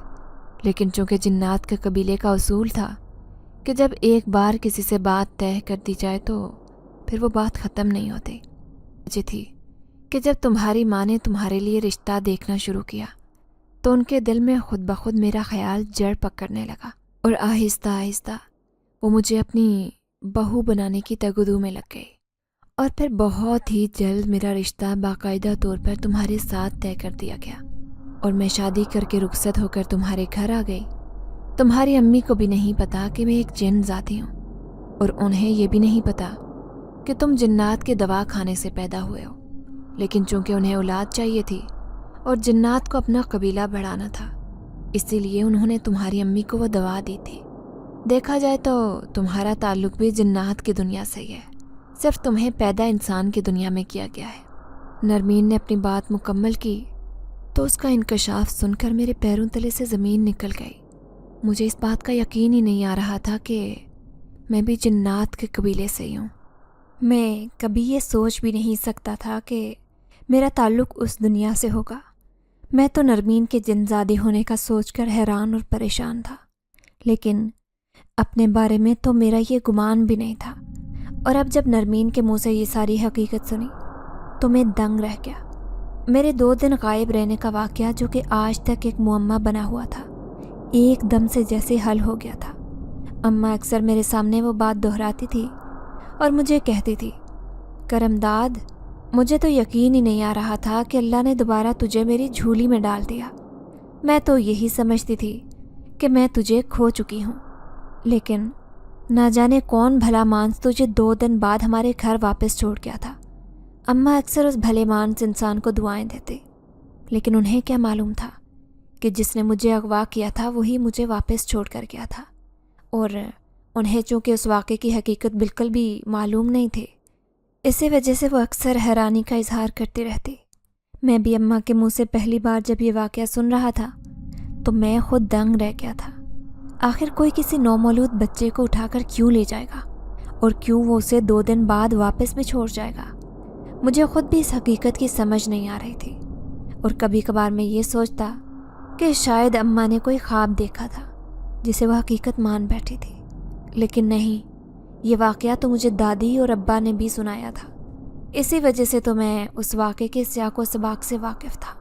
लेकिन चूँकि जिन्नात के कबीले का उसूल था कि जब एक बार किसी से बात तय कर दी जाए तो फिर वो बात ख़त्म नहीं होती। मुझे थी कि जब तुम्हारी माँ ने तुम्हारे लिए रिश्ता देखना शुरू किया तो उनके दिल में खुद ब खुद मेरा ख्याल जड़ पकड़ने लगा और आहिस्ता आहिस्ता वो मुझे अपनी बहू बनाने की तगदू में लग गई। और फिर बहुत ही जल्द मेरा रिश्ता बाकायदा तौर पर तुम्हारे साथ तय कर दिया गया और मैं शादी करके रुखसत होकर तुम्हारे घर आ गई। तुम्हारी अम्मी को भी नहीं पता कि मैं एक जिन जाती हूँ और उन्हें ये भी नहीं पता कि तुम जिन्नात के दवा खाने से पैदा हुए हो, लेकिन चूंकि उन्हें औलाद चाहिए थी और जिन्नात को अपना कबीला बढ़ाना था, इसीलिए उन्होंने तुम्हारी अम्मी को वो दवा दी थी। देखा जाए तो तुम्हारा ताल्लुक भी जिन्नात की दुनिया से ही है, सिर्फ तुम्हें पैदा इंसान की दुनिया में किया गया है। नरमीन ने अपनी बात मुकम्मल की तो उसका इंकशाफ सुनकर मेरे पैरों तले से ज़मीन निकल गई। मुझे इस बात का यकीन ही नहीं आ रहा था कि मैं भी जिन्नात के कबीले से ही हूँ। मैं कभी ये सोच भी नहीं सकता था कि मेरा ताल्लुक उस दुनिया से होगा। मैं तो नरमीन के जिनज़ादी होने का सोचकर हैरान और परेशान था, लेकिन अपने बारे में तो मेरा ये गुमान भी नहीं था। और अब जब नरमीन के मुंह से ये सारी हकीकत सुनी तो मैं दंग रह गया। मेरे 2 दिन गायब रहने का वाक़या, जो कि आज तक एक मुअम्मा बना हुआ था, एकदम से जैसे हल हो गया था। अम्मा अक्सर मेरे सामने वो बात दोहराती थी और मुझे कहती थी, करमदाद, मुझे तो यकीन ही नहीं आ रहा था कि अल्लाह ने दोबारा तुझे मेरी झोली में डाल दिया। میں تو یہی سمجھتی تھی کہ میں تجھے کھو چکی ہوں، لیکن نہ جانے کون بھلا مانس تجھے 2 دن بعد ہمارے گھر واپس چھوڑ گیا تھا۔ اماں اکثر اس بھلے مانس انسان کو دعائیں دیتے، لیکن انہیں کیا معلوم تھا کہ جس نے مجھے اغوا کیا تھا وہی مجھے واپس چھوڑ کر گیا تھا، اور انہیں چونکہ اس واقعے کی حقیقت بالکل بھی معلوم نہیں تھی، اسی وجہ سے وہ اکثر حیرانی کا اظہار کرتی رہتی۔ میں بھی اماں کے منہ سے پہلی بار جب یہ واقعہ سن رہا تھا تو میں خود دنگ رہ گیا تھا۔ آخر کوئی کسی نومولود بچے کو اٹھا کر کیوں لے جائے گا، اور کیوں وہ اسے 2 دن بعد واپس بھی چھوڑ جائے گا؟ مجھے خود بھی اس حقیقت کی سمجھ نہیں آ رہی تھی، اور کبھی کبھار میں یہ سوچتا کہ شاید اماں نے کوئی خواب دیکھا تھا جسے وہ حقیقت مان بیٹھی تھی، لیکن نہیں، یہ واقعہ تو مجھے دادی اور ابا نے بھی سنایا تھا۔ اسی وجہ سے تو میں اس واقعے کے سیاق و سباق سے واقف تھا۔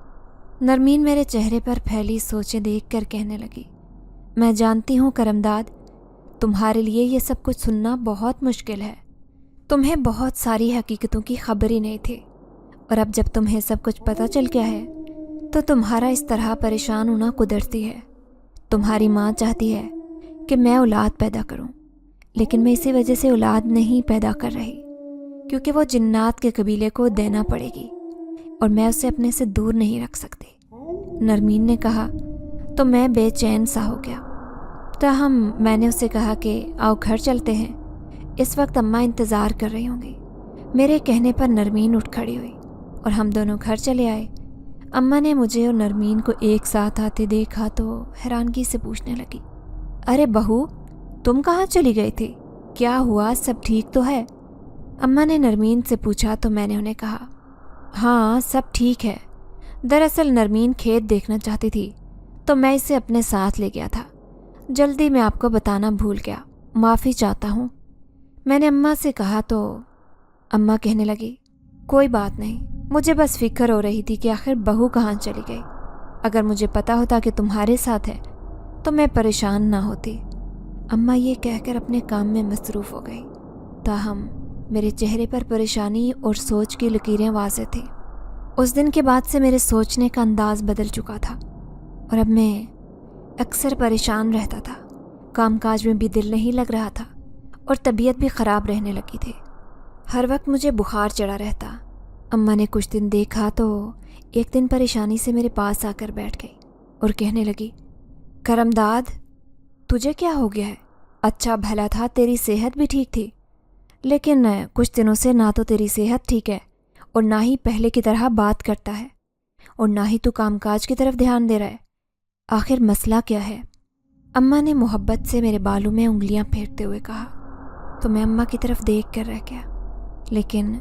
نرمین میرے چہرے پر پھیلی سوچیں دیکھ کر کہنے لگی، میں جانتی ہوں کرمداد، تمہارے لیے یہ سب کچھ سننا بہت مشکل ہے۔ تمہیں بہت ساری حقیقتوں کی خبر ہی نہیں تھی، اور اب جب تمہیں سب کچھ پتہ چل گیا ہے تو تمہارا اس طرح پریشان ہونا قدرتی ہے۔ تمہاری ماں چاہتی ہے کہ میں اولاد پیدا کروں، لیکن میں اسی وجہ سے اولاد نہیں پیدا کر رہی کیونکہ وہ جنات کے قبیلے کو دینا پڑے گی، اور میں اسے اپنے سے دور نہیں رکھ سکتی۔ نرمین نے کہا تو میں بے چین سا ہو گیا۔ تاہم میں نے اسے کہا کہ آؤ گھر چلتے ہیں، اس وقت اماں انتظار کر رہی ہوں گی۔ میرے کہنے پر نرمین اٹھ کھڑی ہوئی اور ہم دونوں گھر چلے آئے۔ اماں نے مجھے اور نرمین کو ایک ساتھ آتے دیکھا تو حیرانگی سے پوچھنے لگی، ارے بہو، تم کہاں چلی گئی تھی؟ کیا ہوا، سب ٹھیک تو ہے؟ اماں نے نرمین سے پوچھا تو میں نے انہیں کہا، ہاں سب ٹھیک ہے۔ دراصل نرمین کھیت دیکھنا چاہتی تھی تو میں اسے اپنے ساتھ لے گیا تھا، جلدی میں آپ کو بتانا بھول گیا، معافی چاہتا ہوں۔ میں نے اماں سے کہا تو اماں کہنے لگی، کوئی بات نہیں، مجھے بس فکر ہو رہی تھی کہ آخر بہو کہاں چلی گئی۔ اگر مجھے پتا ہوتا کہ تمہارے ساتھ ہے تو میں پریشان نہ ہوتی۔ اماں یہ کہہ کر اپنے کام میں مصروف ہو گئی، تاہم میرے چہرے پر پریشانی اور سوچ کی لکیریں واضح تھیں۔ اس دن کے بعد سے میرے سوچنے کا انداز بدل چکا تھا، اور اب میں اکثر پریشان رہتا تھا۔ کام کاج میں بھی دل نہیں لگ رہا تھا، اور طبیعت بھی خراب رہنے لگی تھی۔ ہر وقت مجھے بخار چڑھا رہتا۔ اماں نے کچھ دن دیکھا تو ایک دن پریشانی سے میرے پاس آ کر بیٹھ گئی اور کہنے لگی، کرمداد، تجھے کیا ہو گیا ہے؟ اچھا بھلا تھا، تیری صحت بھی ٹھیک تھی، لیکن کچھ دنوں سے نہ تو تیری صحت ٹھیک ہے اور نہ ہی پہلے کی طرح بات کرتا ہے، اور نہ ہی تو کام کاج کی طرف دھیان دے رہا ہے۔ آخر مسئلہ کیا ہے؟ اماں نے محبت سے میرے بالوں میں انگلیاں پھیرتے ہوئے کہا تو میں اماں کی طرف دیکھ کر رہ گیا، لیکن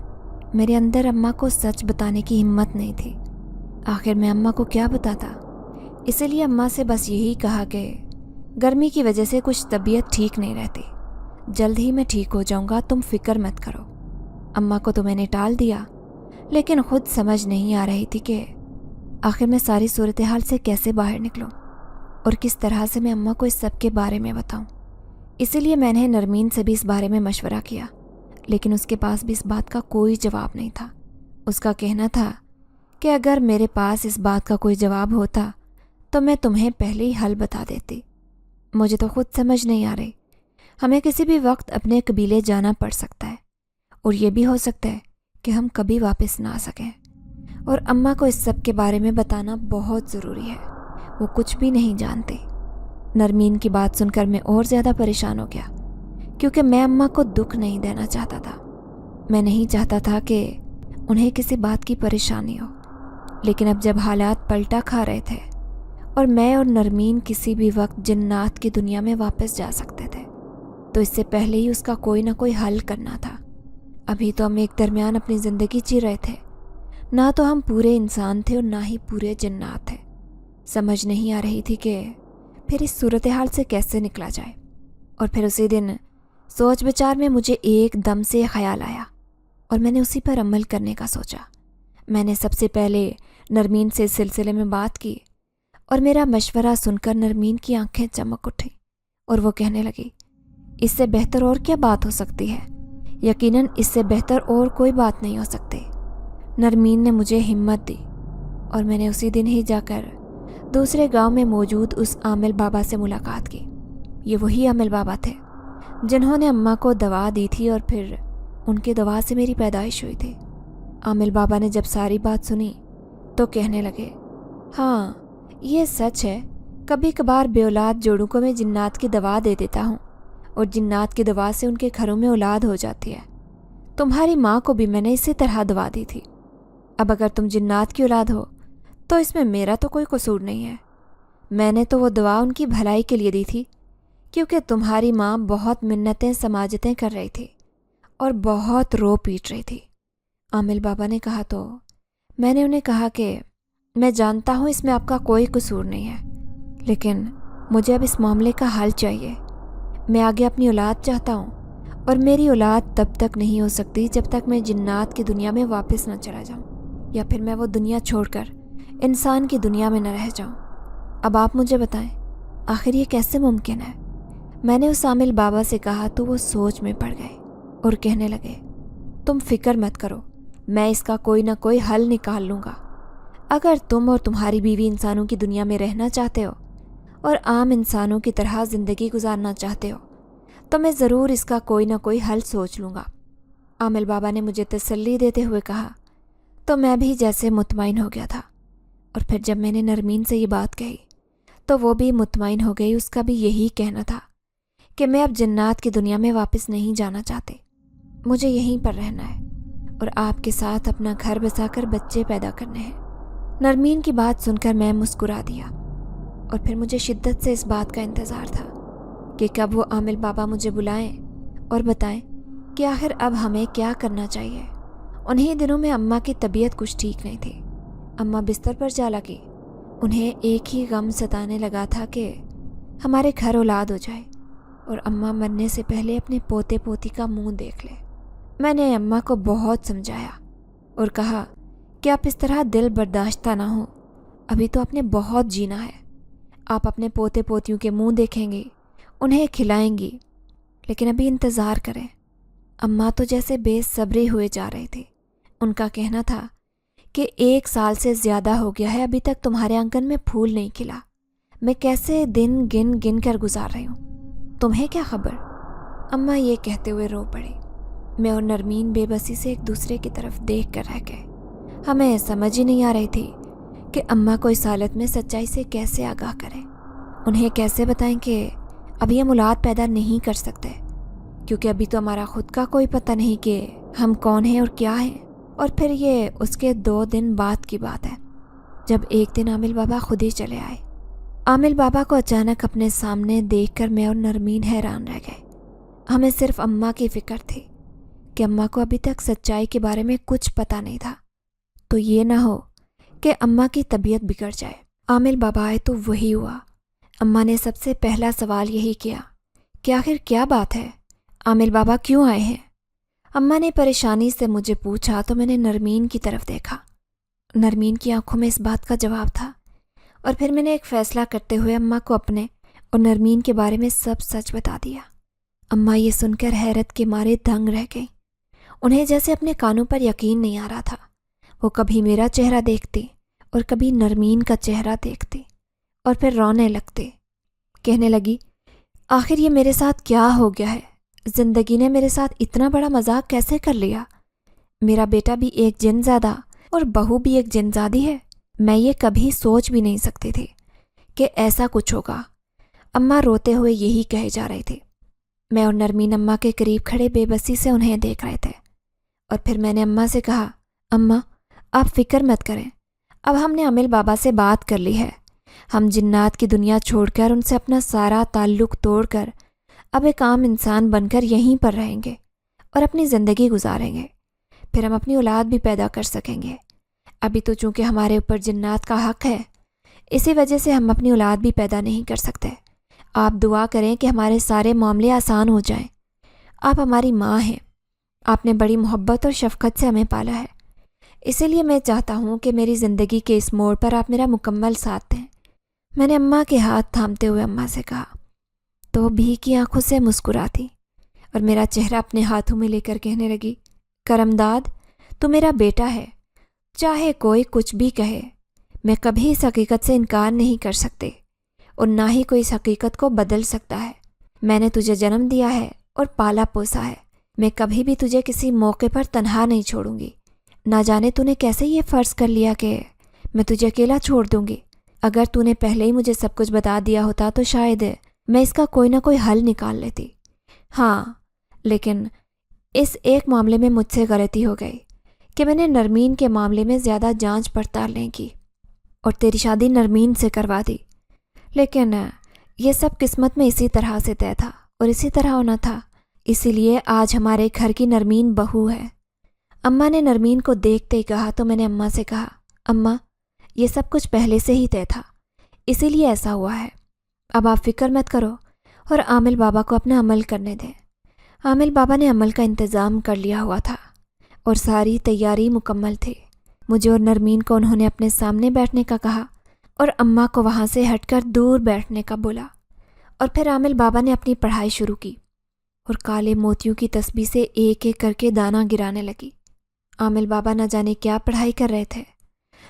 میرے اندر اماں کو سچ بتانے کی ہمت نہیں تھی۔ آخر میں اماں کو کیا بتاتا؟ اسی لیے اماں سے بس یہی کہا کہ گرمی کی وجہ سے کچھ طبیعت ٹھیک نہیں رہتی، جلد ہی میں ٹھیک ہو جاؤں گا، تم فکر مت کرو۔ اماں کو تو میں نے ٹال دیا، لیکن خود سمجھ نہیں آ رہی تھی کہ آخر میں ساری صورتحال سے کیسے باہر نکلوں اور کس طرح سے میں اماں کو اس سب کے بارے میں بتاؤں۔ اسی لیے میں نے نرمین سے بھی اس بارے میں مشورہ کیا، لیکن اس کے پاس بھی اس بات کا کوئی جواب نہیں تھا۔ اس کا کہنا تھا کہ اگر میرے پاس اس بات کا کوئی جواب ہوتا تو میں تمہیں پہلے ہی حل بتا دیتی۔ مجھے تو خود سمجھ نہیں آ رہی، ہمیں کسی بھی وقت اپنے قبیلے جانا پڑ سکتا ہے، اور یہ بھی ہو سکتا ہے کہ ہم کبھی واپس نہ آ سکیں، اور اماں کو اس سب کے بارے میں بتانا بہت ضروری ہے، وہ کچھ بھی نہیں جانتی۔ نرمین کی بات سن کر میں اور زیادہ پریشان ہو گیا، کیونکہ میں اماں کو دکھ نہیں دینا چاہتا تھا۔ میں نہیں چاہتا تھا کہ انہیں کسی بات کی پریشانی ہو، لیکن اب جب حالات پلٹا کھا رہے تھے اور میں اور نرمین کسی بھی وقت جنات کی دنیا میں واپس جا سکتے تھے، تو اس سے پہلے ہی اس کا کوئی نہ کوئی حل کرنا تھا۔ ابھی تو ہم ایک درمیان اپنی زندگی جی رہے تھے، نہ تو ہم پورے انسان تھے اور نہ ہی پورے جنات تھے۔ سمجھ نہیں آ رہی تھی کہ پھر اس صورتحال سے کیسے نکلا جائے۔ اور پھر اسی دن سوچ بچار میں مجھے ایک دم سے خیال آیا، اور میں نے اسی پر عمل کرنے کا سوچا۔ میں نے سب سے پہلے نرمین سے اس سلسلے میں بات کی، اور میرا مشورہ سن کر نرمین کی آنکھیں چمک اٹھیں اور وہ کہنے لگی، اس سے بہتر اور کیا بات ہو سکتی ہے؟ یقیناً اس سے بہتر اور کوئی بات نہیں ہو سکتی۔ نرمین نے مجھے ہمت دی، اور میں نے اسی دن ہی جا کر दूसरे गांव में मौजूद उस आमिल बाबा से मुलाकात की। ये वही आमिल बाबा थे जिन्होंने अम्मा को दवा दी थी और फिर उनकी दवा से मेरी पैदाइश हुई थी। आमिल बाबा ने जब सारी बात सुनी तो कहने लगे, हाँ ये सच है, कभी कभार बेऔलाद जोड़ों को मैं जिन्नात की दवा दे देता हूँ और जिन्नात की दवा से उनके घरों में औलाद हो जाती है। तुम्हारी माँ को भी मैंने इसी तरह दवा दी थी। अब अगर तुम जिन्नात की औलाद हो तो इसमें मेरा तो कोई कसूर नहीं है। मैंने तो वो दवा उनकी भलाई के लिए दी थी, क्योंकि तुम्हारी माँ बहुत मिन्नतें समाजतें कर रही थी और बहुत रो पीट रही थी। आमिल बाबा ने कहा तो मैंने उन्हें कहा कि मैं जानता हूँ इसमें आपका कोई कसूर नहीं है, लेकिन मुझे अब इस मामले का हल चाहिए। मैं आगे अपनी औलाद चाहता हूँ और मेरी औलाद तब तक नहीं हो सकती जब तक मैं जिन्नात की दुनिया में वापस न चला जाऊँ, या फिर मैं वो दुनिया छोड़कर इंसान की दुनिया में न रह जाऊँ। अब आप मुझे बताएं, आखिर ये कैसे मुमकिन है? मैंने उस आमिल बाबा से कहा तो वो सोच में पड़ गए और कहने लगे, तुम फिक्र मत करो, मैं इसका कोई ना कोई हल निकाल लूँगा। अगर तुम और तुम्हारी बीवी इंसानों की दुनिया में रहना चाहते हो और आम इंसानों की तरह ज़िंदगी गुजारना चाहते हो तो मैं ज़रूर इसका कोई ना कोई हल सोच लूँगा। आमिल बाबा ने मुझे तसल्ली देते हुए कहा तो मैं भी जैसे मुतमईन हो गया था। और फिर जब मैंने नरमीन से ये बात कही तो वो भी मुतमईन हो गई। उसका भी यही कहना था कि मैं अब जन्नात की दुनिया में वापस नहीं जाना चाहती, मुझे यहीं पर रहना है और आपके साथ अपना घर बसाकर बच्चे पैदा करने हैं। नरमीन की बात सुनकर मैं मुस्कुरा दिया और फिर मुझे शिद्दत से इस बात का इंतज़ार था कि कब वो आमिल बाबा मुझे बुलाएं और बताएं कि आखिर अब हमें क्या करना चाहिए। उन्हीं दिनों में अम्मा की तबीयत कुछ ठीक नहीं थी। अम्मा बिस्तर पर जा लगी। उन्हें एक ही गम सताने लगा था कि हमारे घर औलाद हो जाए और अम्मा मरने से पहले अपने पोते पोती का मुंह देख ले। मैंने अम्मा को बहुत समझाया और कहा कि आप इस तरह दिल बर्दाश्ता ना हो, अभी तो आपने बहुत जीना है। आप अपने पोते पोतियों के मुंह देखेंगी, उन्हें खिलाएंगी, लेकिन अभी इंतज़ार करें। अम्मा तो जैसे बेसब्री हुए जा रही थी। उनका कहना था कि 1 साल से ज़्यादा हो गया है, अभी तक तुम्हारे आंगन में फूल नहीं खिला। मैं कैसे दिन गिन गिन कर गुजार रही हूँ, तुम्हें क्या खबर। अम्मा ये कहते हुए रो पड़ी। मैं और नरमीन बेबसी से एक दूसरे की तरफ देख कर रह गए। हमें समझ ही नहीं आ रही थी कि अम्मा को इस हालत में सच्चाई से कैसे आगाह करें। उन्हें कैसे बताएं कि अभी हम औलाद पैदा नहीं कर सकते, क्योंकि अभी तो हमारा खुद का कोई पता नहीं कि हम कौन हैं और क्या हैं। और फिर ये उसके 2 दिन बाद की बात है जब एक दिन आमिल बाबा खुद ही चले आए। आमिल बाबा को अचानक अपने सामने देखकर मैं और नरमीन हैरान रह गए। हमें सिर्फ अम्मा की फिक्र थी कि अम्मा को अभी तक सच्चाई के बारे में कुछ पता नहीं था, तो ये ना हो कि अम्मा की तबीयत बिगड़ जाए। आमिल बाबा आए तो वही हुआ। अम्मा ने सबसे पहला सवाल यही किया कि आखिर क्या बात है, आमिल बाबा क्यों आए हैं। अम्मा ने परेशानी से मुझे पूछा तो मैंने नरमीन की तरफ देखा। नरमीन की आंखों में इस बात का जवाब था और फिर मैंने एक फ़ैसला करते हुए अम्मा को अपने और नरमीन के बारे में सब सच बता दिया। अम्मा ये सुनकर हैरत के मारे दंग रह गई। उन्हें जैसे अपने कानों पर यकीन नहीं आ रहा था। वो कभी मेरा चेहरा देखती और कभी नरमीन का चेहरा देखती और फिर रोने लगती। कहने लगी, आखिर ये मेरे साथ क्या हो गया है, ज़िंदगी ने मेरे साथ इतना बड़ा मजाक कैसे कर लिया। मेरा बेटा भी एक जिनज़ादा और बहू भी एक जिनज़ादी है। मैं ये कभी सोच भी नहीं सकती थी कि ऐसा कुछ होगा। अम्मा रोते हुए यही कहे जा रहे थे। मैं और नरमीन अम्मा के करीब खड़े बेबसी से उन्हें देख रहे थे और फिर मैंने अम्मा से कहा, अम्मा आप फिक्र मत करें, अब हमने आमिल बाबा से बात कर ली है। हम जिन्नात की दुनिया छोड़कर उनसे अपना सारा ताल्लुक़ तोड़कर अब एक आम इंसान बनकर यहीं पर रहेंगे और अपनी ज़िंदगी गुजारेंगे। फिर हम अपनी औलाद भी पैदा कर सकेंगे। अभी तो चूँकि हमारे ऊपर जिन्नात का हक़ है, इसी वजह से हम अपनी औलाद भी पैदा नहीं कर सकते। आप दुआ करें कि हमारे सारे मामले आसान हो जाएं। आप हमारी माँ हैं, आपने बड़ी मोहब्बत और शफ़क़त से हमें पाला है, इसीलिए मैं चाहता हूँ कि मेरी ज़िंदगी के इस मोड़ पर आप मेरा मुकम्मल साथ दें। मैंने अम्मा के हाथ थामते हुए अम्मा से कहा तो भी की आंखों से मुस्कुराती और मेरा चेहरा अपने हाथों में लेकर कहने लगी, करमदाद तू मेरा बेटा है, चाहे कोई कुछ भी कहे, میں کبھی اس حقیقت سے انکار نہیں کر سکتی اور نہ ہی کوئی اس حقیقت کو بدل سکتا ہے۔ میں نے تجھے جنم دیا ہے اور پالا پوسا ہے۔ میں کبھی بھی تجھے کسی موقع پر تنہا نہیں چھوڑوں گی۔ نہ جانے تو نے کیسے یہ فرض کر لیا کہ میں تجھے اکیلا چھوڑ دوں گی۔ اگر تو نے پہلے ہی مجھے سب کچھ بتا دیا ہوتا تو شاید میں اس کا کوئی نہ کوئی حل نکال لیتی۔ ہاں، لیکن اس ایک معاملے میں مجھ سے غلطی ہو گئی کہ میں نے نرمین کے معاملے میں زیادہ جانچ پڑتال نہیں کی اور تیری شادی نرمین سے کروا دی۔ لیکن یہ سب قسمت میں اسی طرح سے طے تھا اور اسی طرح ہونا تھا۔ اسی لیے آج ہمارے گھر کی نرمین بہو ہے۔ اماں نے نرمین کو دیکھتے ہی کہا تو میں نے اماں سے کہا، اماں یہ سب کچھ پہلے سے ہی طے تھا، اسی لیے ایسا ہوا ہے۔ اب آپ فکر مت کرو اور عامل بابا کو اپنا عمل کرنے دیں۔ عامل بابا نے عمل کا انتظام کر لیا ہوا تھا اور ساری تیاری مکمل تھی۔ مجھے اور نرمین کو انہوں نے اپنے سامنے بیٹھنے کا کہا اور اماں کو وہاں سے ہٹ کر دور بیٹھنے کا بولا، اور پھر عامل بابا نے اپنی پڑھائی شروع کی اور کالے موتیوں کی تسبیح سے ایک ایک کر کے دانہ گرانے لگی۔ عامل بابا نہ جانے کیا پڑھائی کر رہے تھے،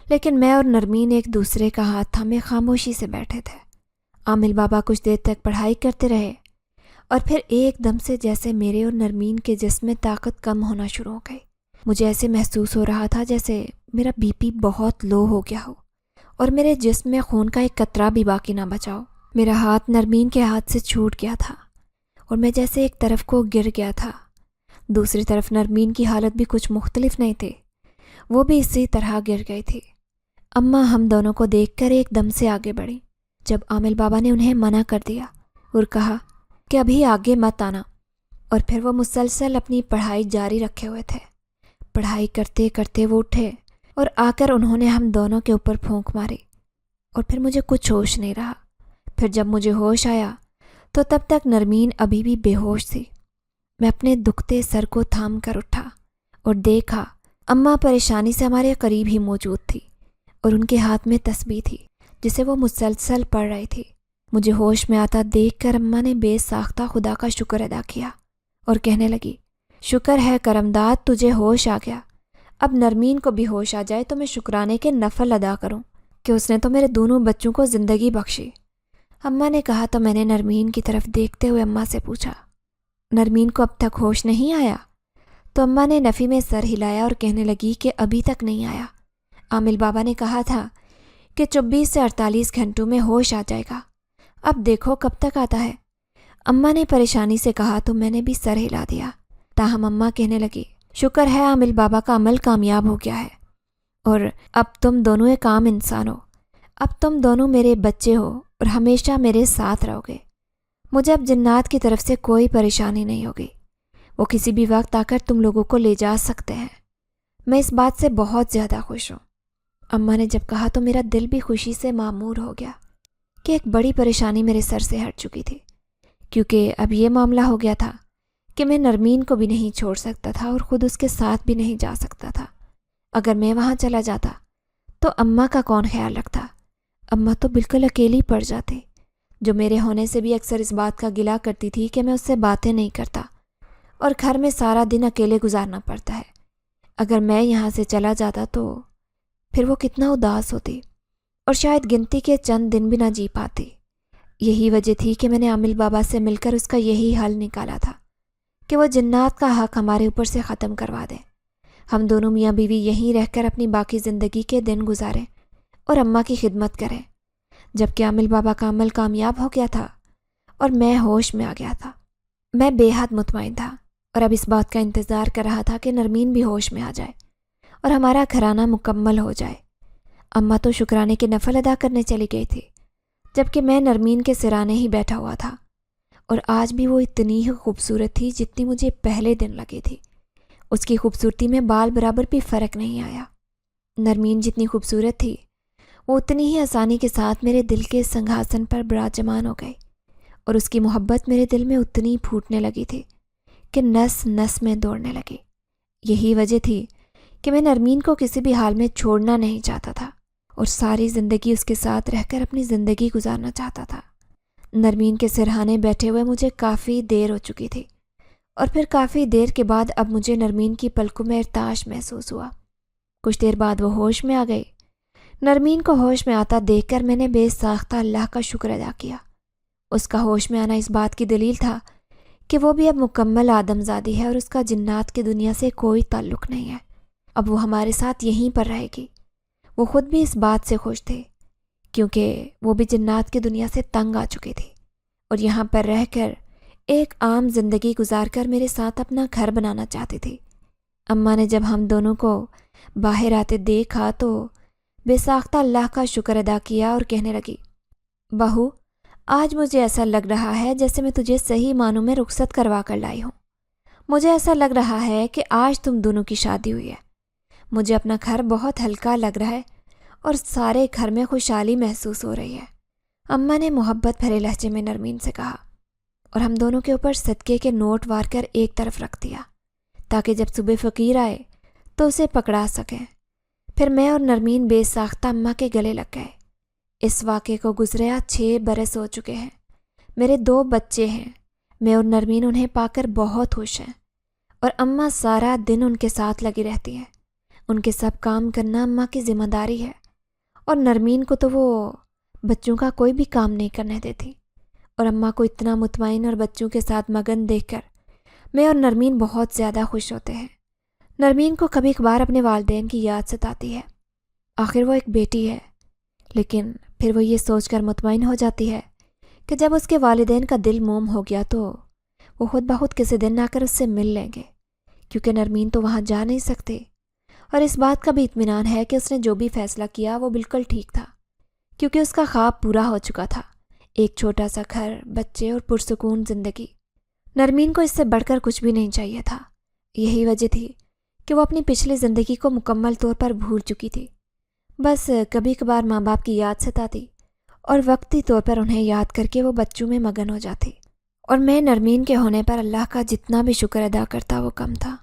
لیکن میں اور نرمین ایک دوسرے کا ہاتھ تھامے خاموشی سے بیٹھے تھے۔ عامل بابا کچھ دیر تک پڑھائی کرتے رہے اور پھر ایک دم سے جیسے میرے اور نرمین کے جسم میں طاقت کم ہونا شروع ہو گئی۔ مجھے ایسے محسوس ہو رہا تھا جیسے میرا بی پی بہت لو ہو گیا ہو اور میرے جسم میں خون کا ایک قطرہ بھی باقی نہ بچا ہو۔ میرا ہاتھ نرمین کے ہاتھ سے چھوٹ گیا تھا اور میں جیسے ایک طرف کو گر گیا تھا۔ دوسری طرف نرمین کی حالت بھی کچھ مختلف نہیں تھی، وہ بھی اسی طرح گر گئی تھی۔ اماں ہم دونوں کو دیکھ کر ایک دم سے آگے بڑھی جب عامل بابا نے انہیں منع کر دیا اور کہا کہ ابھی آگے مت آنا، اور پھر وہ مسلسل اپنی پڑھائی جاری رکھے ہوئے تھے۔ پڑھائی کرتے کرتے وہ اٹھے اور آ کر انہوں نے ہم دونوں کے اوپر پھونک ماری اور پھر مجھے کچھ ہوش نہیں رہا۔ پھر جب مجھے ہوش آیا تو تب تک نرمین ابھی بھی بے ہوش تھی۔ میں اپنے دکھتے سر کو تھام کر اٹھا اور دیکھا اماں پریشانی سے ہمارے قریب ہی موجود تھی اور ان کے ہاتھ میں تسبیح تھی جسے وہ مسلسل پڑھ رہی تھی۔ مجھے ہوش میں آتا دیکھ کر اماں نے بے ساختہ خدا کا شکر ادا کیا اور کہنے لگی، شکر ہے کرمداد تجھے ہوش آ گیا۔ اب نرمین کو بھی ہوش آ جائے تو میں شکرانے کے نفل ادا کروں کہ اس نے تو میرے دونوں بچوں کو زندگی بخشی۔ اماں نے کہا تو میں نے نرمین کی طرف دیکھتے ہوئے اماں سے پوچھا، نرمین کو اب تک ہوش نہیں آیا؟ تو اماں نے نفی میں سر ہلایا اور کہنے لگی کہ ابھی تک نہیں آیا۔ عامل بابا نے کہا تھا کہ 24 سے 48 گھنٹوں میں ہوش آ جائے گا، اب دیکھو کب تک آتا ہے۔ اماں نے پریشانی سے کہا تو میں نے بھی سر ہلا دیا۔ تاہم اماں کہنے لگی، شکر ہے عامل بابا کا عمل کامیاب ہو گیا ہے اور اب تم دونوں ایک عام انسان ہو۔ اب تم دونوں میرے بچے ہو اور ہمیشہ میرے ساتھ رہو گے۔ مجھے اب جنات کی طرف سے کوئی پریشانی نہیں ہوگی، وہ کسی بھی وقت آ کر تم لوگوں کو لے جا سکتے ہیں۔ میں اس بات سے بہت زیادہ خوش ہوں۔ اماں نے جب کہا تو میرا دل بھی خوشی سے معمور ہو گیا کہ ایک بڑی پریشانی میرے سر سے ہٹ چکی تھی، کیونکہ اب یہ معاملہ ہو گیا تھا کہ میں نرمین کو بھی نہیں چھوڑ سکتا تھا اور خود اس کے ساتھ بھی نہیں جا سکتا تھا۔ اگر میں وہاں چلا جاتا تو اماں کا کون خیال رکھتا؟ اماں تو بالکل اکیلی پڑ جاتی، جو میرے ہونے سے بھی اکثر اس بات کا گلہ کرتی تھی کہ میں اس سے باتیں نہیں کرتا اور گھر میں سارا دن اکیلے گزارنا پڑتا ہے۔ اگر میں یہاں سے چلا جاتا تو پھر وہ کتنا اداس ہوتی اور شاید گنتی کے چند دن بھی نہ جی پاتی۔ یہی وجہ تھی کہ میں نے عامل بابا سے مل کر اس کا یہی حل نکالا تھا کہ وہ جنات کا حق ہمارے اوپر سے ختم کروا دیں۔ ہم دونوں میاں بیوی یہیں رہ کر اپنی باقی زندگی کے دن گزاریں اور اماں کی خدمت کریں۔ جبکہ عامل بابا کا عمل کامیاب ہو گیا تھا اور میں ہوش میں آ گیا تھا۔ میں بے حد مطمئن تھا اور اب اس بات کا انتظار کر رہا تھا کہ نرمین بھی ہوش میں آ جائے اور ہمارا گھرانہ مکمل ہو جائے۔ اماں تو شکرانے کے نفل ادا کرنے چلی گئی تھی، جبکہ میں نرمین کے سرانے ہی بیٹھا ہوا تھا، اور آج بھی وہ اتنی ہی خوبصورت تھی جتنی مجھے پہلے دن لگی تھی۔ اس کی خوبصورتی میں بال برابر بھی فرق نہیں آیا۔ نرمین جتنی خوبصورت تھی وہ اتنی ہی آسانی کے ساتھ میرے دل کے سنگھاسن پر براجمان ہو گئی، اور اس کی محبت میرے دل میں اتنی پھوٹنے لگی تھی کہ نس نس میں دوڑنے لگی۔ یہی وجہ تھی کہ میں نرمین کو کسی بھی حال میں چھوڑنا نہیں چاہتا تھا اور ساری زندگی اس کے ساتھ رہ کر اپنی زندگی گزارنا چاہتا تھا۔ نرمین کے سرہانے بیٹھے ہوئے مجھے کافی دیر ہو چکی تھی، اور پھر کافی دیر کے بعد اب مجھے نرمین کی پلکوں میں ارتعاش محسوس ہوا۔ کچھ دیر بعد وہ ہوش میں آ گئی۔ نرمین کو ہوش میں آتا دیکھ کر میں نے بے ساختہ اللہ کا شکر ادا کیا۔ اس کا ہوش میں آنا اس بات کی دلیل تھا کہ وہ بھی اب مکمل آدم زادی ہے اور اس کا جنات کی دنیا سے کوئی تعلق نہیں ہے۔ اب وہ ہمارے ساتھ یہیں پر رہے گی۔ وہ خود بھی اس بات سے خوش تھے کیونکہ وہ بھی جنات کی دنیا سے تنگ آ چکے تھے اور یہاں پر رہ کر ایک عام زندگی گزار کر میرے ساتھ اپنا گھر بنانا چاہتی تھی۔ اماں نے جب ہم دونوں کو باہر آتے دیکھا تو بے ساختہ اللہ کا شکر ادا کیا اور کہنے لگی، بہو، آج مجھے ایسا لگ رہا ہے جیسے میں تجھے صحیح معنوں میں رخصت کروا کر لائی ہوں۔ مجھے ایسا لگ رہا ہے کہ آج تم دونوں کی شادی ہوئی ہے۔ مجھے اپنا گھر بہت ہلکا لگ رہا ہے اور سارے گھر میں خوشحالی محسوس ہو رہی ہے، اماں نے محبت بھرے لہجے میں نرمین سے کہا، اور ہم دونوں کے اوپر صدقے کے نوٹ وار کر ایک طرف رکھ دیا تاکہ جب صبح فقیر آئے تو اسے پکڑا سکیں۔ پھر میں اور نرمین بے ساختہ اماں کے گلے لگ گئے۔ اس واقعے کو گزریا 6 برس ہو چکے ہیں۔ میرے 2 بچے ہیں۔ میں اور نرمین انہیں پا کر بہت خوش ہیں اور اماں سارا دن ان کے ساتھ لگی رہتی ہیں۔ ان کے سب کام کرنا اماں کی ذمہ داری ہے اور نرمین کو تو وہ بچوں کا کوئی بھی کام نہیں کرنے دیتی، اور اماں کو اتنا مطمئن اور بچوں کے ساتھ مگن دیکھ کر میں اور نرمین بہت زیادہ خوش ہوتے ہیں۔ نرمین کو کبھی کبھار اپنے والدین کی یاد ستاتی ہے، آخر وہ ایک بیٹی ہے، لیکن پھر وہ یہ سوچ کر مطمئن ہو جاتی ہے کہ جب اس کے والدین کا دل موم ہو گیا تو وہ خود بخود کسی دن آ کر اس سے مل لیں گے، کیونکہ نرمین تو وہاں جا نہیں سکتے، اور اس بات کا بھی اطمینان ہے کہ اس نے جو بھی فیصلہ کیا وہ بالکل ٹھیک تھا، کیونکہ اس کا خواب پورا ہو چکا تھا، ایک چھوٹا سا گھر، بچے اور پرسکون زندگی۔ نرمین کو اس سے بڑھ کر کچھ بھی نہیں چاہیے تھا۔ یہی وجہ تھی کہ وہ اپنی پچھلی زندگی کو مکمل طور پر بھول چکی تھی۔ بس کبھی کبھار ماں باپ کی یاد ستاتی اور وقتی طور پر انہیں یاد کر کے وہ بچوں میں مگن ہو جاتی، اور میں نرمین کے ہونے پر اللہ کا جتنا بھی شکر ادا کرتا وہ کم تھا۔